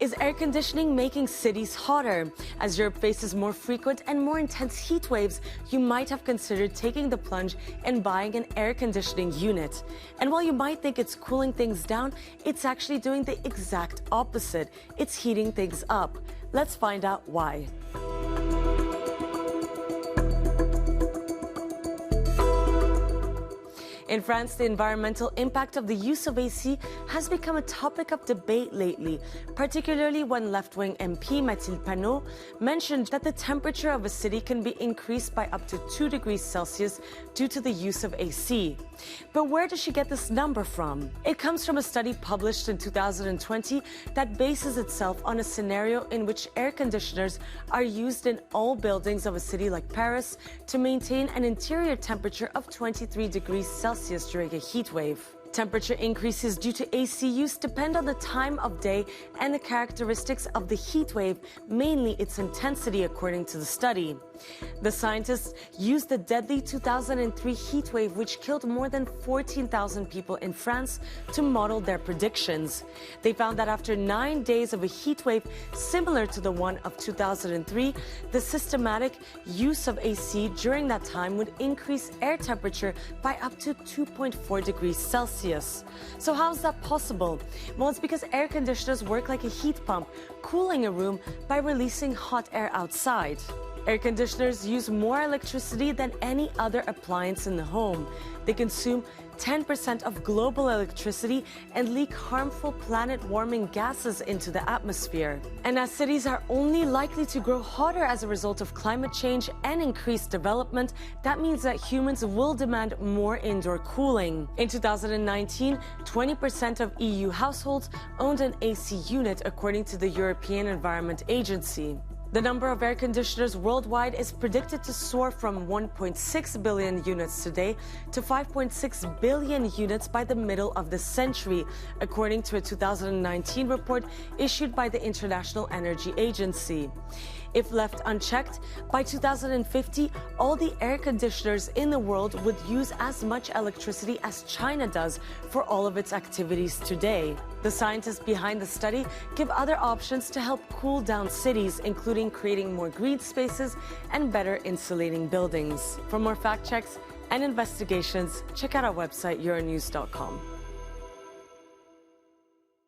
Is air conditioning making cities hotter? As Europe faces more frequent and more intense heat waves, you might have considered taking the plunge and buying an air conditioning unit. And while you might think it's cooling things down, it's actually doing the exact opposite. It's heating things up. Let's find out why. In France, the environmental impact of the use of AC has become a topic of debate lately, particularly when left-wing MP Mathilde Panot mentioned that the temperature of a city can be increased by up to 2 degrees Celsius due to the use of AC. But where does she get this number from? It comes from a study published in 2020 that bases itself on a scenario in which air conditioners are used in all buildings of a city like Paris to maintain an interior temperature of 23 degrees Celsius during a heat wave. Temperature increases due to AC use depend on the time of day and the characteristics of the heat wave, mainly its intensity, according to the study. The scientists used the deadly 2003 heat wave, which killed more than 14,000 people in France, to model their predictions. They found that after 9 days of a heat wave similar to the one of 2003, the systematic use of AC during that time would increase air temperature by up to 2.4 degrees Celsius. So how is that possible? Well, it's because air conditioners work like a heat pump, cooling a room by releasing hot air outside. Air conditioners use more electricity than any other appliance in the home. They consume 10% of global electricity and leak harmful planet-warming gases into the atmosphere. And as cities are only likely to grow hotter as a result of climate change and increased development, that means that humans will demand more indoor cooling. In 2019, 20% of EU households owned an AC unit, according to the European Environment Agency. The number of air conditioners worldwide is predicted to soar from 1.6 billion units today to 5.6 billion units by the middle of the century, according to a 2019 report issued by the International Energy Agency. If left unchecked, by 2050, all the air conditioners in the world would use as much electricity as China does for all of its activities today. The scientists behind the study give other options to help cool down cities, including creating more green spaces and better insulating buildings. For more fact checks and investigations, check out our website, euronews.com.